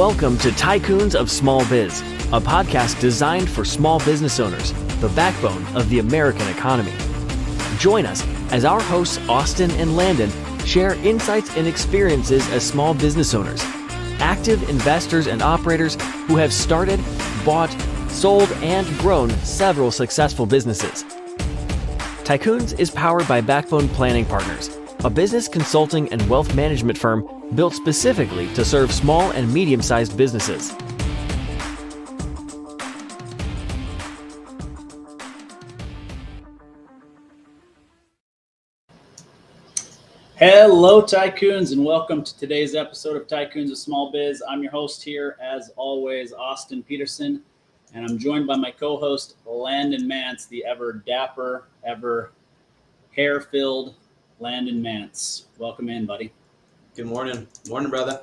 Welcome to Tycoons of Small Biz, a podcast designed for small business owners, the backbone of the American economy. Join us as our hosts Austin and Landon share insights and experiences as small business owners, active investors and operators who have started, bought, sold, and grown several successful businesses. Tycoons is powered by Backbone Planning Partners, a business consulting and wealth management firm built specifically to serve small and medium-sized businesses. Hello, Tycoons, and welcome to today's episode of Tycoons of Small Biz. I'm your host here, as always, Austin Peterson, and I'm joined by my co-host, Landon Mance, the ever dapper, ever hair-filled Landon Mance. Welcome in, buddy. Good morning. Morning, brother.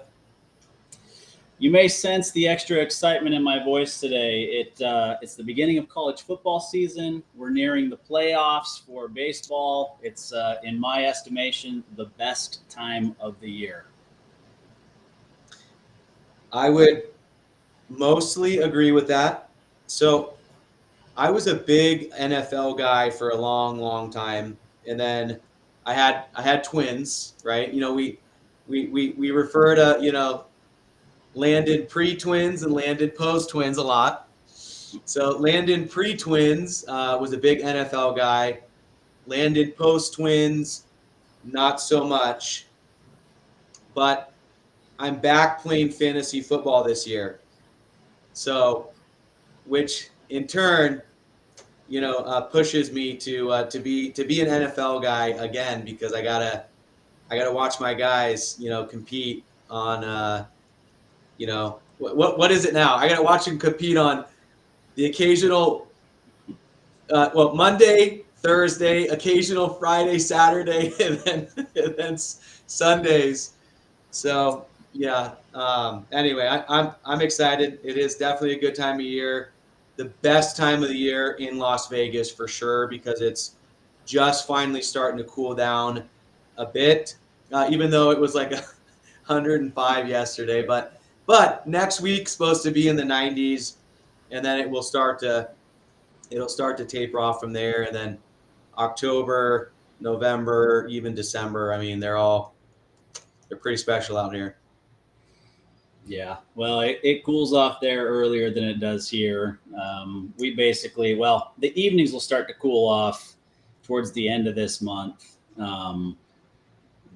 You may sense the extra excitement in my voice today. It's the beginning of college football season. We're nearing the playoffs for baseball. It's, in my estimation, the best time of the year. I would mostly agree with that. So I was a big NFL guy for a long, long time. And then I had twins, right? You know, we refer to, Landon pre-twins and Landon post-twins a lot. So Landon pre-twins was a big NFL guy. Landon post-twins, not so much. But I'm back playing fantasy football this year. So, which in turn, pushes me to be an NFL guy again, because I gotta watch my guys, compete on, what is it now? I gotta watch them compete on the occasional, Monday, Thursday, occasional Friday, Saturday, and then Sundays. So yeah. Anyway, I'm excited. It is definitely a good time of year. The best time of the year in Las Vegas for sure, because it's just finally starting to cool down a bit, even though it was like 105 yesterday. But next week's supposed to be in the 90s, and then it'll start to taper off from there. And then October, November, even December. I mean, they're pretty special out here. Yeah, well, it cools off there earlier than it does here. The evenings will start to cool off towards the end of this month.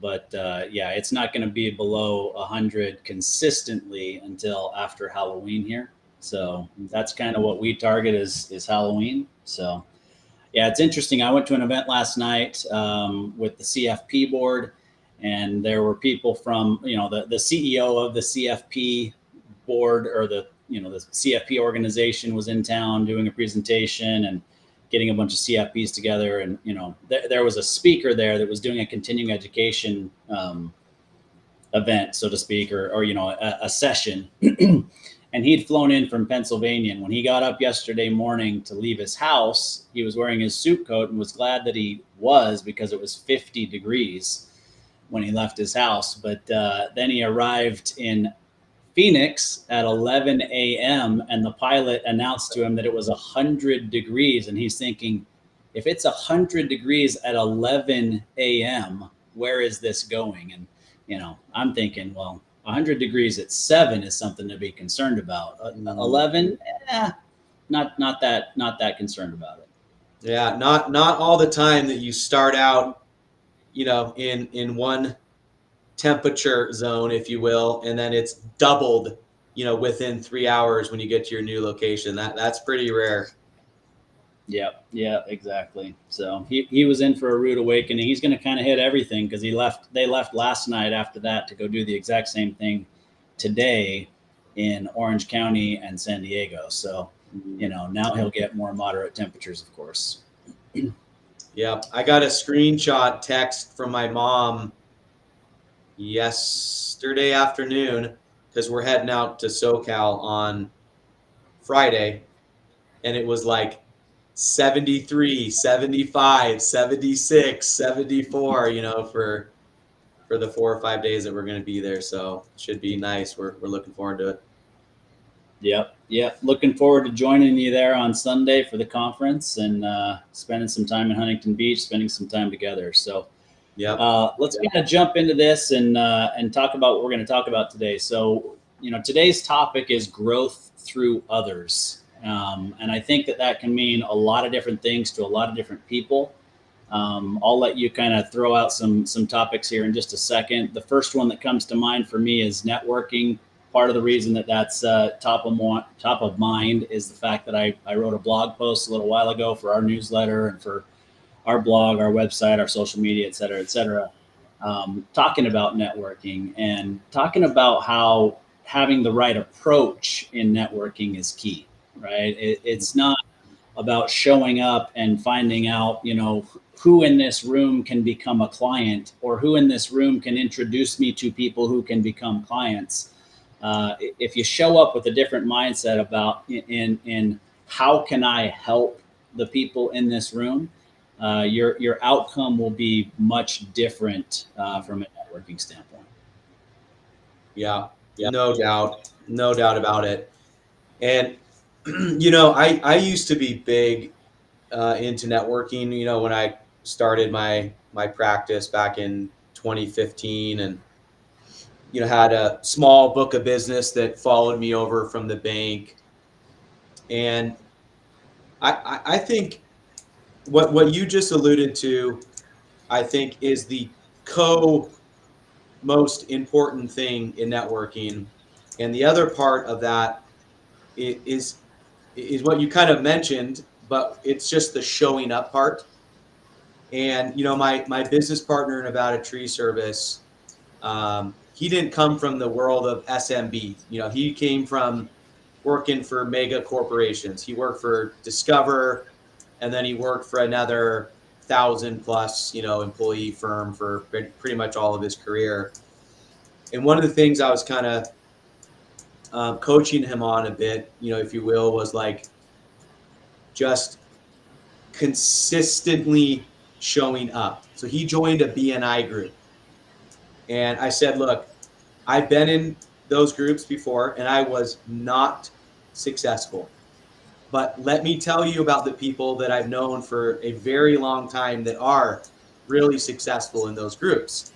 It's not going to be below 100 consistently until after Halloween here. So that's kind of what we target is Halloween. So, yeah, it's interesting. I went to an event last night with the CFP board. And there were people from, the CEO of the CFP board, or the CFP organization was in town doing a presentation and getting a bunch of CFPs together. And, there was a speaker there that was doing a continuing education event, so to speak, or a session. And he'd flown in from Pennsylvania. And when he got up yesterday morning to leave his house, he was wearing his suit coat and was glad that he was, because it was 50 degrees when he left his house. But then he arrived in Phoenix at 11 a.m. and the pilot announced to him that it was 100 degrees. And he's thinking, if it's 100 degrees at 11 a.m., where is this going? And, I'm thinking, well, 100 degrees at 7 is something to be concerned about. 11, not that concerned about it. Yeah, not all the time that you start out, in one temperature zone, if you will, and then it's doubled, within 3 hours when you get to your new location. That's pretty rare. Yeah, exactly. So he was in for a rude awakening. He's going to kind of hit everything, because they left last night after that to go do the exact same thing today in Orange County and San Diego. So, now he'll get more moderate temperatures, of course. Yeah, I got a screenshot text from my mom yesterday afternoon, because we're heading out to SoCal on Friday, and it was like 73, 75, 76, 74, for the 4 or 5 days that we're going to be there. So it should be nice. We're looking forward to it. Yep. Yep. Looking forward to joining you there on Sunday for the conference and spending some time in Huntington Beach, spending some time together. So Yep. let's kind of jump into this and talk about what we're going to talk about today. So, today's topic is growth through others. And I think that can mean a lot of different things to a lot of different people. I'll let you kind of throw out some topics here in just a second. The first one that comes to mind for me is networking. Part of the reason that's top of mind is the fact that I wrote a blog post a little while ago for our newsletter and for our blog, our website, our social media, et cetera, talking about networking and talking about how having the right approach in networking is key, right? It's not about showing up and finding out, who in this room can become a client or who in this room can introduce me to people who can become clients. If you show up with a different mindset about in how can I help the people in this room, your outcome will be much different from a networking standpoint. Yeah, no doubt about it. And I used to be big into networking. When I started my practice back in 2015, and had a small book of business that followed me over from the bank. And I think what you just alluded to, I think, is the most important thing in networking. And the other part of that is what you kind of mentioned, but it's just the showing up part. And my business partner in Nevada Tree Service, he didn't come from the world of SMB. He came from working for mega corporations. He worked for Discover, and then he worked for another 1,000+ employee firm for pretty much all of his career. And one of the things I was kind of coaching him on a bit, if you will, was like just consistently showing up. So he joined a BNI group. And I said, look, I've been in those groups before and I was not successful. But let me tell you about the people that I've known for a very long time that are really successful in those groups.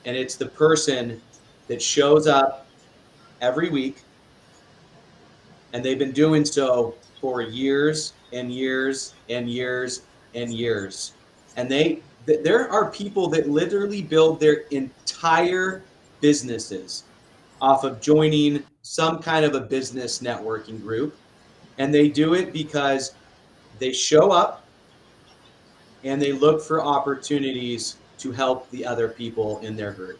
And it's the person that shows up every week, and they've been doing so for years and years and years and years. And there are people that literally build their entire businesses off of joining some kind of a business networking group. And they do it because they show up and they look for opportunities to help the other people in their group.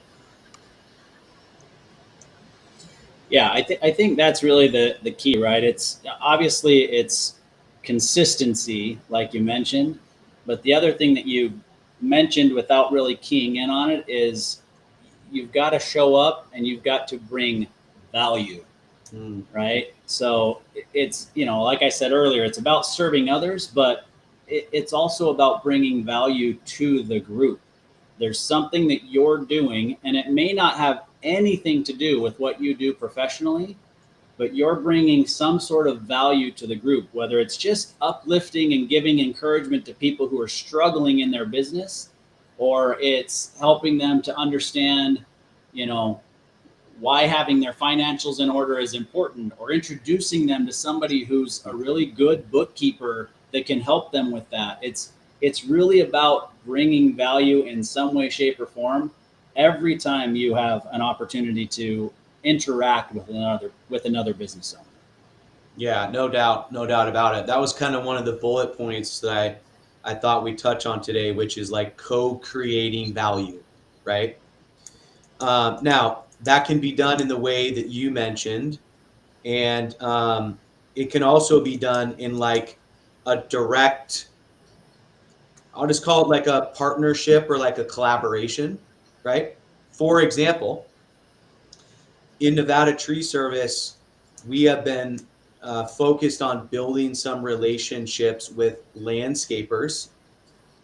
Yeah, I think that's really the key, right? It's obviously it's consistency, like you mentioned, but the other thing that you mentioned without really keying in on it is you've got to show up and you've got to bring value, right? So it's, like I said earlier, it's about serving others, but it's also about bringing value to the group. There's something that you're doing, and it may not have anything to do with what you do professionally, but you're bringing some sort of value to the group, whether it's just uplifting and giving encouragement to people who are struggling in their business, or it's helping them to understand, why having their financials in order is important, or introducing them to somebody who's a really good bookkeeper that can help them with that. It's really about bringing value in some way, shape, or form every time you have an opportunity to interact with another business owner. Yeah, no doubt about it. That was kind of one of the bullet points that I thought we'd touch on today, which is like co-creating value, right? Now, that can be done in the way that you mentioned, and it can also be done in like a direct, I'll just call it like a partnership or like a collaboration, right? For example, in Nevada Tree Service, we have been focused on building some relationships with landscapers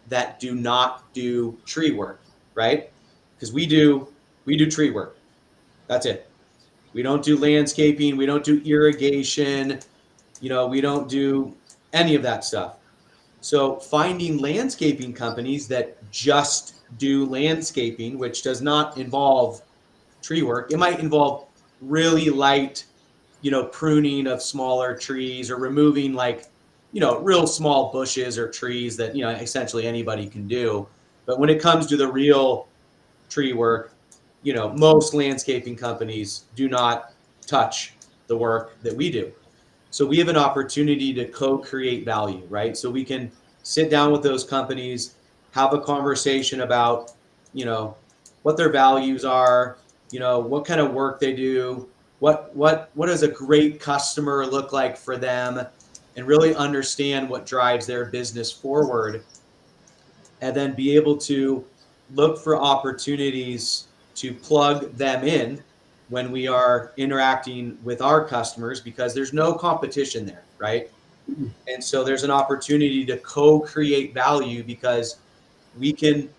that do not do tree work, right? Because we do tree work. That's it. We don't do landscaping. We don't do irrigation. We don't do any of that stuff. So finding landscaping companies that just do landscaping, which does not involve tree work. It might involve really light, pruning of smaller trees or removing real small bushes or trees that, essentially anybody can do. But when it comes to the real tree work, most landscaping companies do not touch the work that we do. So we have an opportunity to co-create value, right? So we can sit down with those companies, have a conversation about, what their values are, what kind of work they do, what does a great customer look like for them, and really understand what drives their business forward, and then be able to look for opportunities to plug them in when we are interacting with our customers, because there's no competition there, right? And so there's an opportunity to co-create value because we can,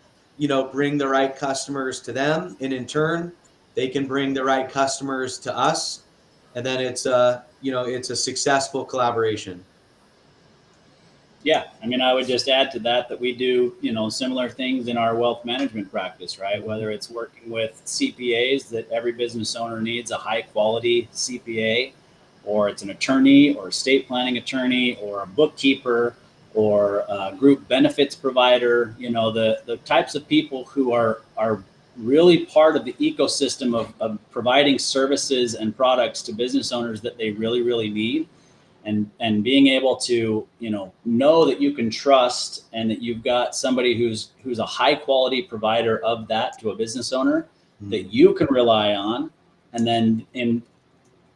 bring the right customers to them, and in turn, they can bring the right customers to us, and then it's a successful collaboration. Yeah, I mean, I would just add to that we do, similar things in our wealth management practice, right? Whether it's working with CPAs, that every business owner needs a high quality CPA, or it's an attorney or estate planning attorney or a bookkeeper or a group benefits provider, the types of people who are really part of the ecosystem of providing services and products to business owners that they really, really need. And being able to know that you can trust, and that you've got somebody who's a high quality provider of that to a business owner that you can rely on, and then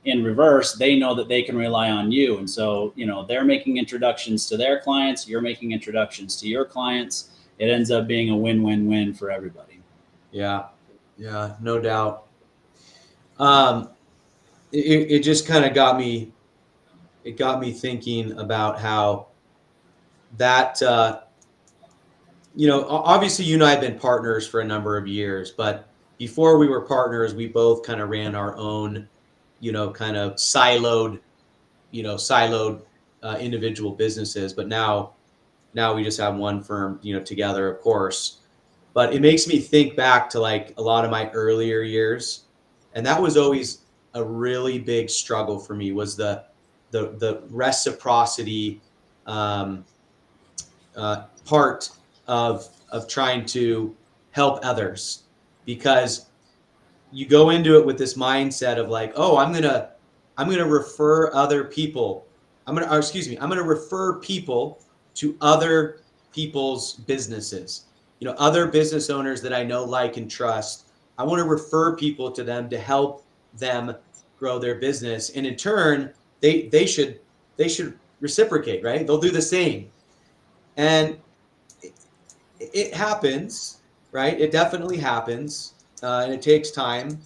in reverse, they know that they can rely on you. And so they're making introductions to their clients, you're making introductions to your clients. It ends up being a win-win-win for everybody. Yeah, no doubt. It just kind of got me thinking about how that, obviously you and I have been partners for a number of years, but before we were partners, we both kind of ran our own, kind of siloed individual businesses. But now we just have one firm, together, of course. But it makes me think back to like a lot of my earlier years, and that was always a really big struggle for me, was the reciprocity, part of trying to help others, because you go into it with this mindset of like, oh, I'm gonna refer other people. I'm gonna refer people to other people's businesses. Other business owners that I know, like, and trust. I want to refer people to them to help them grow their business, and in turn, they should reciprocate, right? They'll do the same, and it happens, right? It definitely happens, and it takes time.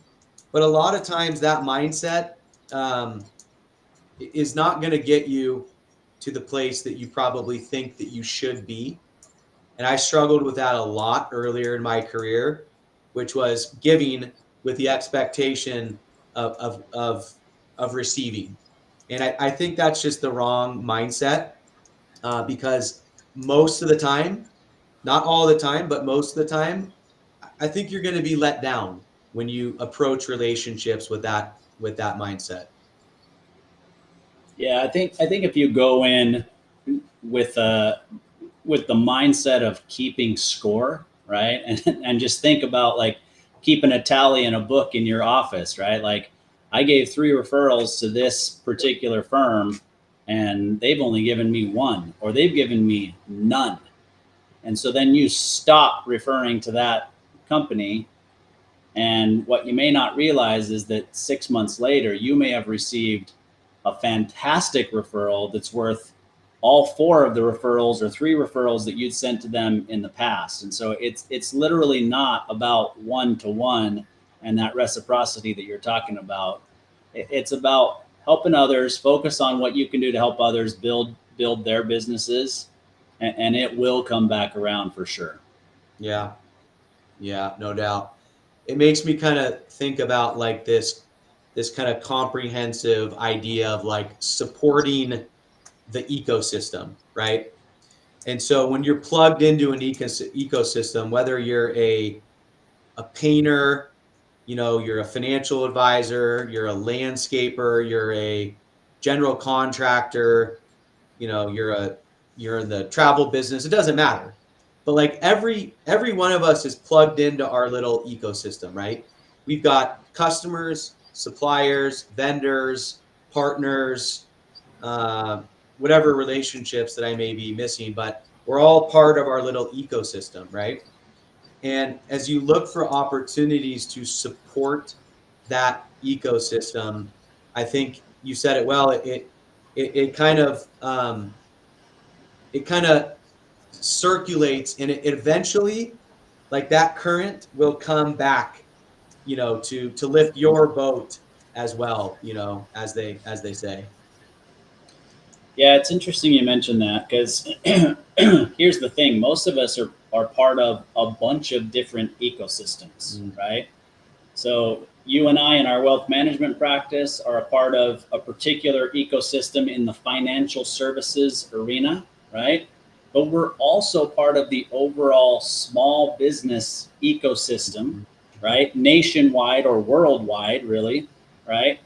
But a lot of times that mindset, is not going to get you to the place that you probably think that you should be. And I struggled with that a lot earlier in my career, which was giving with the expectation of receiving. And I think that's just the wrong mindset, because most of the time, not all the time, but most of the time, I think you're going to be let down when you approach relationships with that mindset. Yeah, I think if you go in with with the mindset of keeping score, right? And just think about like keeping a tally in a book in your office, right? Like, I gave 3 referrals to this particular firm, and they've only given me 1, or they've given me none. And so then you stop referring to that company. And what you may not realize is that 6 months later, you may have received a fantastic referral that's worth all 4 of the referrals or 3 referrals that you'd sent to them in the past. And so it's literally not about one-to-one and that reciprocity that you're talking about. It's about helping others, focus on what you can do to help others build their businesses, and it will come back around for sure. Yeah, no doubt. It makes me kind of think about like this this kind of comprehensive idea of like supporting the ecosystem, right? And so when you're plugged into an ecosystem, whether you're a painter, you're a financial advisor, you're a landscaper, you're a general contractor, you're in the travel business, it doesn't matter. But like every one of us is plugged into our little ecosystem, right? We've got customers, suppliers, vendors, partners, uh, whatever relationships that I may be missing, but we're all part of our little ecosystem, right? And as you look for opportunities to support that ecosystem, I think you said it well. It kind of it kind of circulates, and it eventually, like that current will come back, to lift your boat as well, as they say. Yeah, it's interesting you mentioned that because here's the thing: most of us are part of a bunch of different ecosystems, Mm. right? So you and I in our wealth management practice are a part of a particular ecosystem in the financial services arena, right? But we're also part of the overall small business ecosystem, right? Nationwide or worldwide, really, right?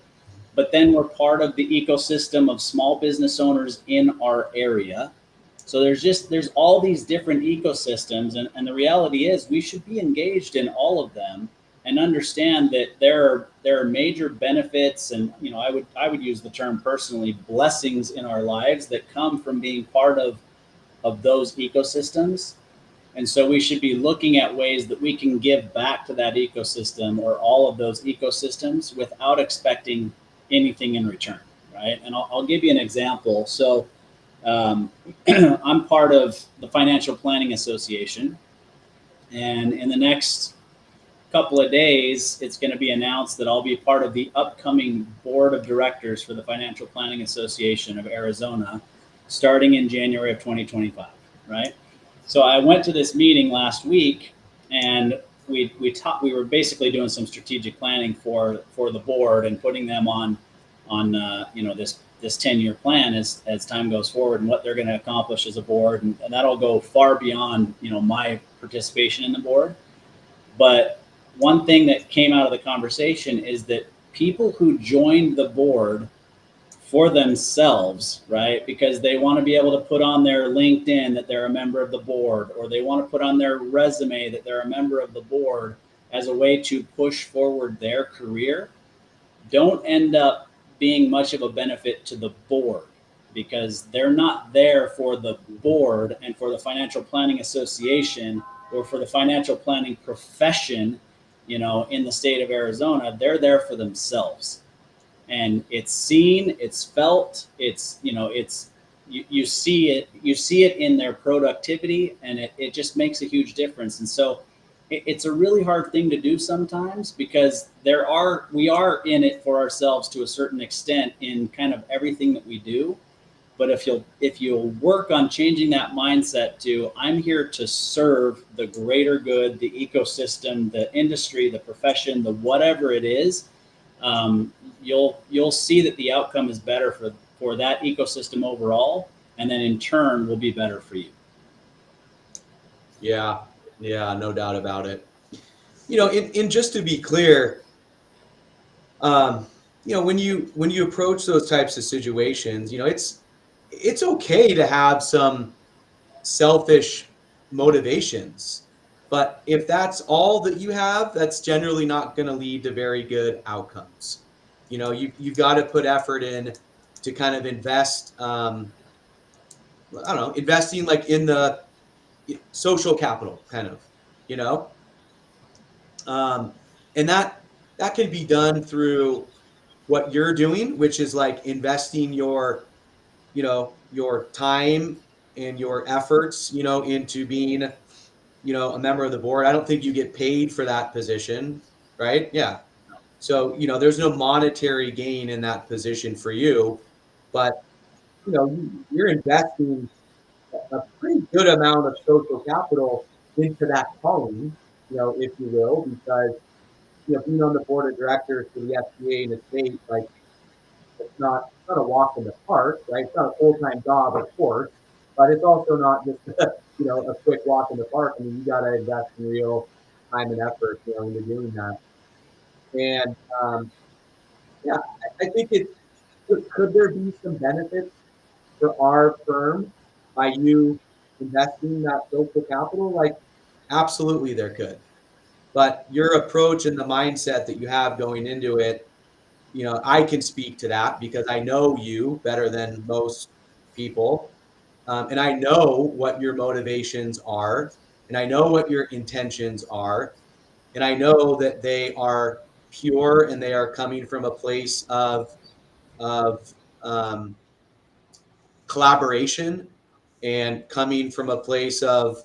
But then we're part of the ecosystem of small business owners in our area. So there's all these different ecosystems, and the reality is we should be engaged in all of them and understand that there are major benefits, and I would use the term personally, blessings in our lives that come from being part of those ecosystems. And so we should be looking at ways that we can give back to that ecosystem or all of those ecosystems without expecting anything in return, right? And I'll give you an example. So um, I'm part of the Financial Planning Association, and in the next couple of days, it's going to be announced that I'll be part of the upcoming board of directors for the Financial Planning Association of Arizona, starting in January of 2025, right? So I went to this meeting last week, and we were basically doing some strategic planning for the board and putting them on this 10-year plan as time goes forward and what they're going to accomplish as a board, and that'll go far beyond my participation in the board. But one thing that came out of the conversation is that people who joined the board for themselves, right? Because they want to be able to put on their LinkedIn that they're a member of the board, or they want to put on their resume that they're a member of the board as a way to push forward their career, don't end up being much of a benefit to the board because they're not there for the board and for the Financial Planning Association or for the financial planning profession, in the state of Arizona. They're there for themselves. And it's seen, it's felt, you see it in their productivity, and it just makes a huge difference. And so it's a really hard thing to do sometimes because we are in it for ourselves to a certain extent in kind of everything that we do. But if you'll work on changing that mindset to I'm here to serve the greater good, the ecosystem, the industry, the profession, the whatever it is, you'll see that the outcome is better for that ecosystem overall, and then in turn will be better for you. Yeah, no doubt about it. In just to be clear, when you approach those types of situations, it's okay to have some selfish motivations, but if that's all that you have, that's generally not going to lead to very good outcomes. You've got to put effort in to kind of invest. I don't know, investing like in the social capital, kind of, you know, um, and that can be done through what you're doing, which is like investing your time and your efforts, into being, a member of the board. I don't think you get paid for that position, right? Yeah. So, there's no monetary gain in that position for you, but you're investing a pretty good amount of social capital into that calling, if you will, because being on the board of directors for the SBA in the state, like it's not a walk in the park, right? It's not a full-time job, of course, but it's also not just a quick walk in the park. I mean, you got to invest in real time and effort, into doing that. And yeah, I think could there be some benefits for our firm by you investing that social capital? Like, absolutely, there could. But your approach and the mindset that you have going into it, I can speak to that because I know you better than most people. And I know what your motivations are, and I know what your intentions are, and I know that they are pure and they are coming from a place of um, collaboration and coming from a place of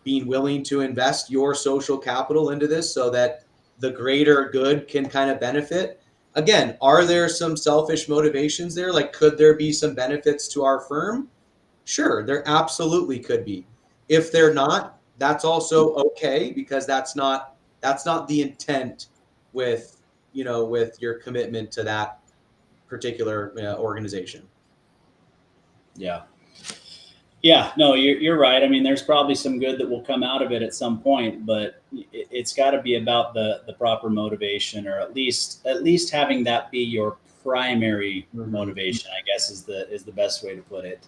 being willing to invest your social capital into this so that the greater good can kind of benefit. Again, are there some selfish motivations there? Like, could there be some benefits to our firm? Sure, there absolutely could be. If they're not, that's also okay because that's not the intent with with your commitment to that particular organization. Yeah. Yeah, no, you're right. I mean, there's probably some good that will come out of it at some point, but it's got to be about the proper motivation, or at least having that be your primary motivation, I guess is the best way to put it.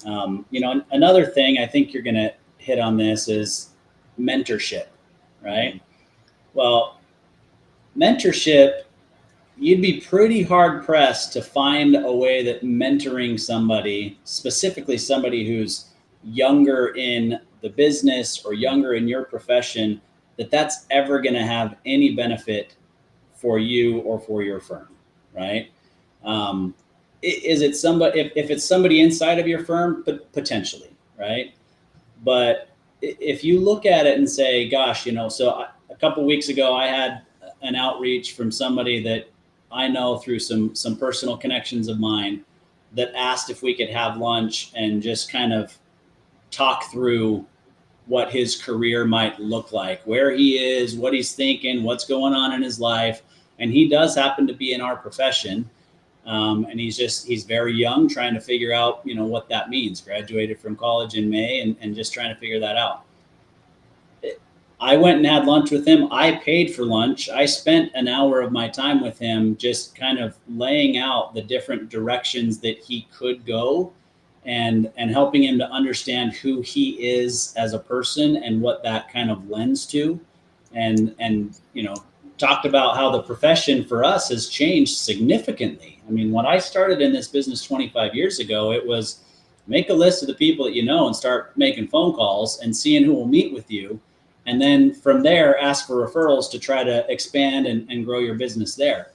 Another thing I think you're going to hit on this is mentorship, right? Well, mentorship, you'd be pretty hard pressed to find a way that mentoring somebody, specifically somebody who's younger in the business or younger in your profession, that's ever going to have any benefit for you or for your firm, right? Is it somebody, if it's somebody inside of your firm, potentially, right? But if you look at it and say, gosh, a couple of weeks ago, I had an outreach from somebody that I know through some personal connections of mine that asked if we could have lunch and just kind of talk through what his career might look like, where he is, what he's thinking, what's going on in his life. And he does happen to be in our profession. And he's very young, trying to figure out, what that means. Graduated from college in May and just trying to figure that out. I went and had lunch with him. I paid for lunch. I spent an hour of my time with him, just kind of laying out the different directions that he could go and helping him to understand who he is as a person and what that kind of lends to. And talked about how the profession for us has changed significantly. I mean, when I started in this business 25 years ago, it was make a list of the people that you know and start making phone calls and seeing who will meet with you. And then from there, ask for referrals to try to expand and grow your business there.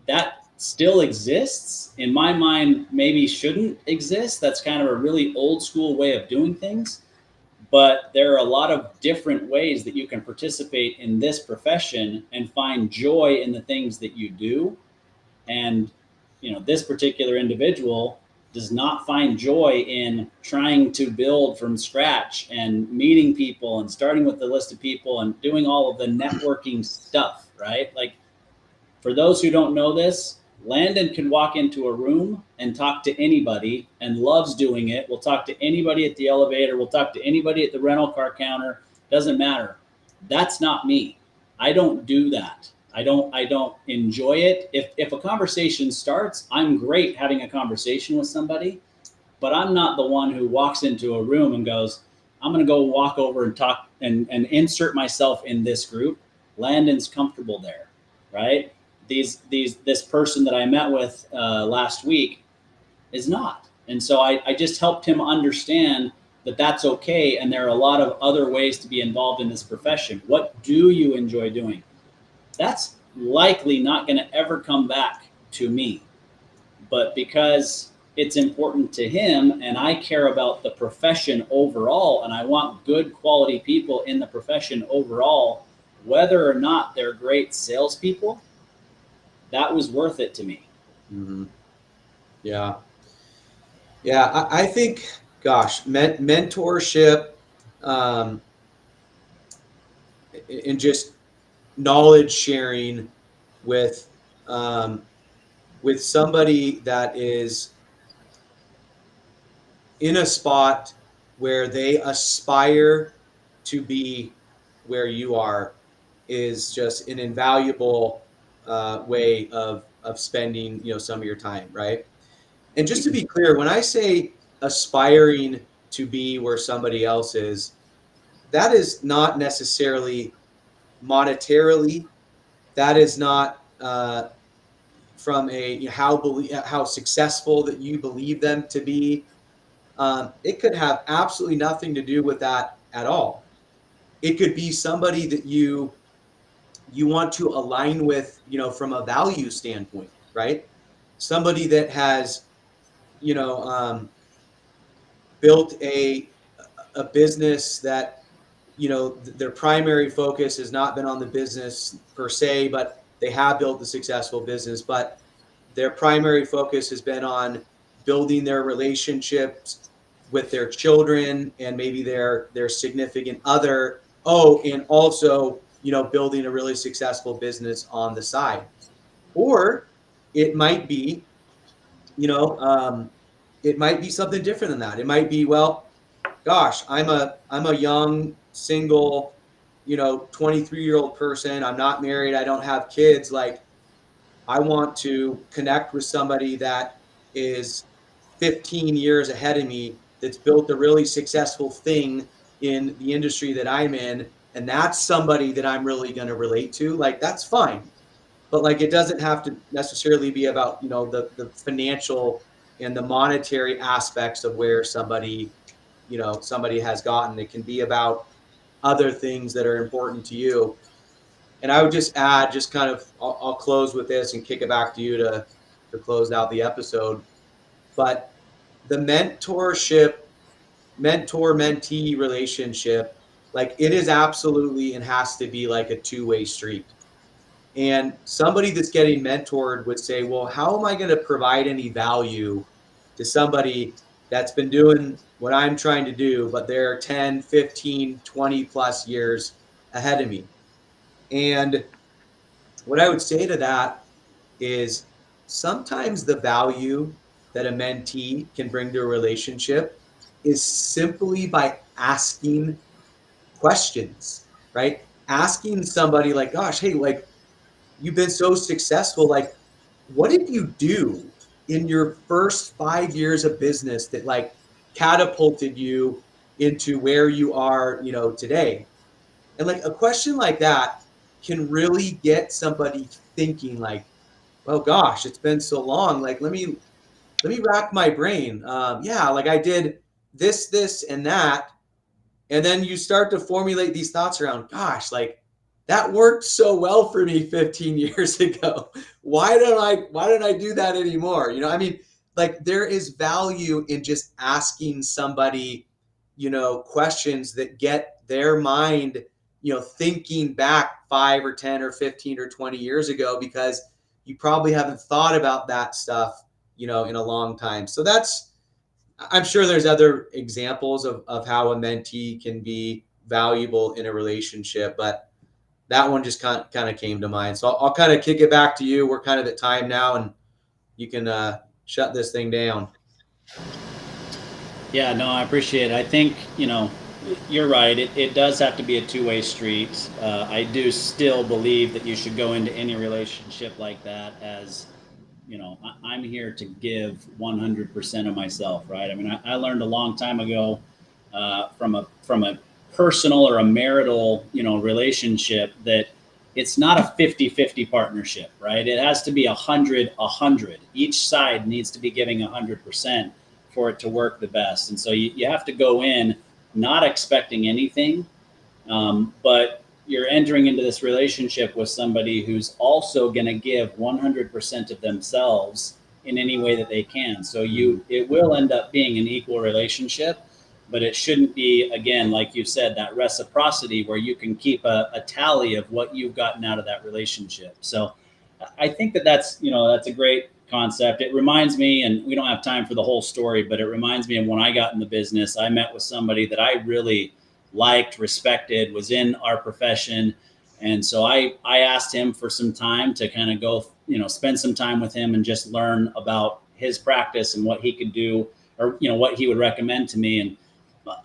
That still exists. In my mind, maybe shouldn't exist. That's kind of a really old school way of doing things. But there are a lot of different ways that you can participate in this profession and find joy in the things that you do. And, this particular individual does not find joy in trying to build from scratch and meeting people and starting with the list of people and doing all of the networking stuff, right? Like, for those who don't know this, Landon can walk into a room and talk to anybody and loves doing it. We'll talk to anybody at the elevator. We'll talk to anybody at the rental car counter. Doesn't matter. That's not me. I don't do that. I don't enjoy it. If a conversation starts, I'm great having a conversation with somebody, but I'm not the one who walks into a room and goes, I'm going to go walk over and talk and insert myself in this group. Landon's comfortable there, right? This person that I met with last week is not. And so I just helped him understand that that's okay. And there are a lot of other ways to be involved in this profession. What do you enjoy doing? That's likely not going to ever come back to me. But because it's important to him and I care about the profession overall, and I want good quality people in the profession overall, whether or not they're great salespeople, that was worth it to me. Mm-hmm. Yeah. Yeah. I think, gosh, mentorship, and just knowledge sharing with somebody that is in a spot where they aspire to be where you are is just an invaluable way of spending, you know, some of your time, right? And just to be clear, when I say aspiring to be where somebody else is, that is not necessarily monetarily. That is not from a, you know, how successful that you believe them to be. It could have absolutely nothing to do with that at all. It could be somebody that you want to align with, you know, from a value standpoint, right? Somebody that has, you know, built a business that, you know, their primary focus has not been on the business per se, but they have built a successful business, but their primary focus has been on building their relationships with their children and maybe their significant other. Oh, and also, you know, building a really successful business on the side. Or it might be, you know, it might be something different than that. It might be, well, gosh, I'm a young single, you know, 23-year-old person. I'm not married. I don't have kids. Like, I want to connect with somebody that is 15 years ahead of me, that's built a really successful thing in the industry that I'm in. And that's somebody that I'm really going to relate to. Like, that's fine. But like, it doesn't have to necessarily be about, you know, the financial and the monetary aspects of where somebody, you know, somebody has gotten. It can be about other things that are important to you. And I would just add, just kind of, I'll close with this and kick it back to you to close out the episode. But the mentor mentee relationship, like, it is absolutely and has to be like a two-way street. And somebody that's getting mentored would say, well, how am I going to provide any value to somebody that's been doing what I'm trying to do, but they're 10, 15, 20 plus years ahead of me? And what I would say to that is, sometimes the value that a mentee can bring to a relationship is simply by asking questions, right? Asking somebody like, gosh, hey, like, you've been so successful. Like, what did you do in your first 5 years of business that like catapulted you into where you are, you know, today? And like, a question like that can really get somebody thinking like, well, gosh, it's been so long. Like, let me rack my brain. Yeah, like, I did this, and that. And then you start to formulate these thoughts around, gosh, like, that worked so well for me 15 years ago. Why don't I do that anymore? You know, I mean, like, there is value in just asking somebody, you know, questions that get their mind, you know, thinking back 5 or 10 or 15 or 20 years ago, because you probably haven't thought about that stuff, you know, in a long time. So that's, I'm sure there's other examples of how a mentee can be valuable in a relationship, but that one just kind of came to mind. So I'll kind of kick it back to you. We're kind of at time now, and you can shut this thing down. Yeah, no, I appreciate it. I think, you know, you're right. It does have to be a two-way street. I do still believe that you should go into any relationship like that as, you know, I'm here to give 100% of myself, right? I mean, I learned a long time ago from a personal or a marital, you know, relationship, that it's not a 50-50 partnership, right? It has to be 100-100. Each side needs to be giving 100% for it to work the best. And so you have to go in not expecting anything, but you're entering into this relationship with somebody who's also going to give 100% of themselves in any way that they can. So it will end up being an equal relationship, but it shouldn't be, again, like you said, that reciprocity where you can keep a tally of what you've gotten out of that relationship. So I think that's, you know, that's a great concept. It reminds me, and we don't have time for the whole story, but it reminds me of when I got in the business. I met with somebody that I really liked, respected, was in our profession. And so I asked him for some time to kind of go, spend some time with him and just learn about his practice and what he could do, or, what he would recommend to me. And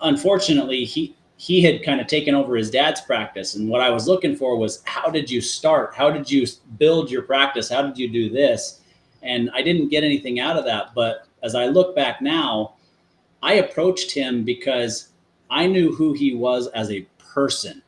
unfortunately, he had kind of taken over his dad's practice. And what I was looking for was, how did you start? How did you build your practice? How did you do this? And I didn't get anything out of that. But as I look back now, I approached him because I knew who he was as a person.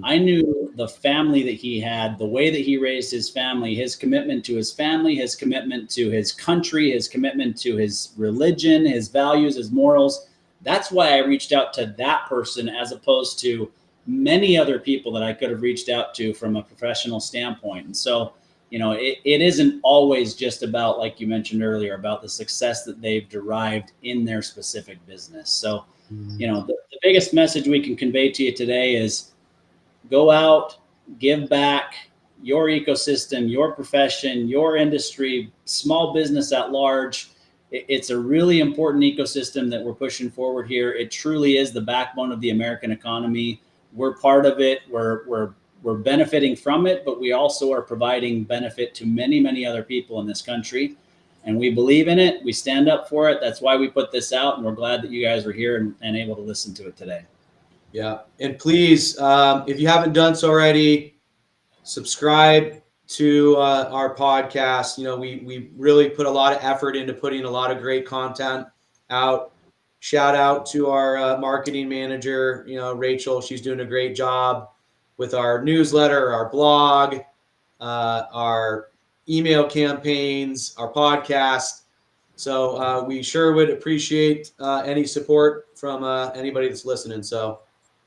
I knew the family that he had, the way that he raised his family, his commitment to his family, his commitment to his country, his commitment to his religion, his values, his morals. That's why I reached out to that person, as opposed to many other people that I could have reached out to from a professional standpoint. And so, it isn't always just about, like you mentioned earlier, about the success that they've derived in their specific business. So, the biggest message we can convey to you today is, go out, give back your ecosystem, your profession, your industry, small business at large. It's a really important ecosystem that we're pushing forward here. It truly is the backbone of the American economy. We're part of it. We're benefiting from it, but we also are providing benefit to many, many other people in this country. And we believe in it. We stand up for it. That's why we put this out. And we're glad that you guys are here and able to listen to it today. Yeah. And please, if you haven't done so already, subscribe to our podcast. We really put a lot of effort into putting a lot of great content out. Shout out to our marketing manager, Rachel. She's doing a great job with our newsletter, our blog, our email campaigns, our podcast. So we sure would appreciate any support from anybody that's listening. So,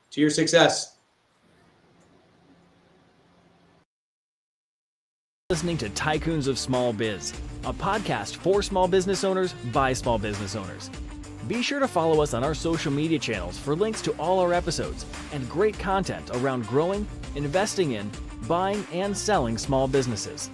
to your success. Listening to Tycoons of Small Biz, a podcast for small business owners by small business owners. Be sure to follow us on our social media channels for links to all our episodes and great content around growing, investing in, buying, and selling small businesses.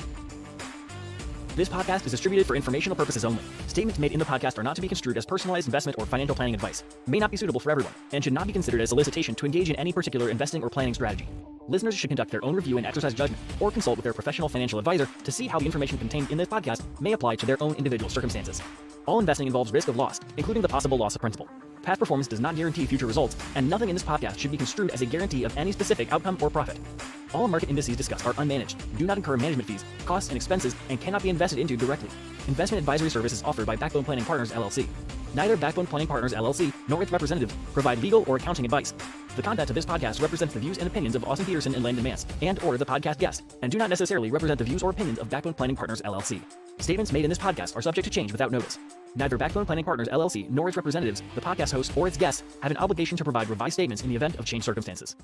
This podcast is distributed for informational purposes only. Statements made in the podcast are not to be construed as personalized investment or financial planning advice, may not be suitable for everyone, and should not be considered as solicitation to engage in any particular investing or planning strategy. Listeners should conduct their own review and exercise judgment, or consult with their professional financial advisor to see how the information contained in this podcast may apply to their own individual circumstances. All investing involves risk of loss, including the possible loss of principal. Past performance does not guarantee future results, and nothing in this podcast should be construed as a guarantee of any specific outcome or profit. All market indices discussed are unmanaged, do not incur management fees, costs, and expenses, and cannot be invested into directly. Investment advisory services offered by Backbone Planning Partners, LLC. Neither Backbone Planning Partners, LLC, nor its representatives provide legal or accounting advice. The content of this podcast represents the views and opinions of Austin Peterson and Landon Mance, and/or the podcast guest, and do not necessarily represent the views or opinions of Backbone Planning Partners, LLC. Statements made in this podcast are subject to change without notice. Neither Backbone Planning Partners, LLC, nor its representatives, the podcast host, or its guests have an obligation to provide revised statements in the event of changed circumstances.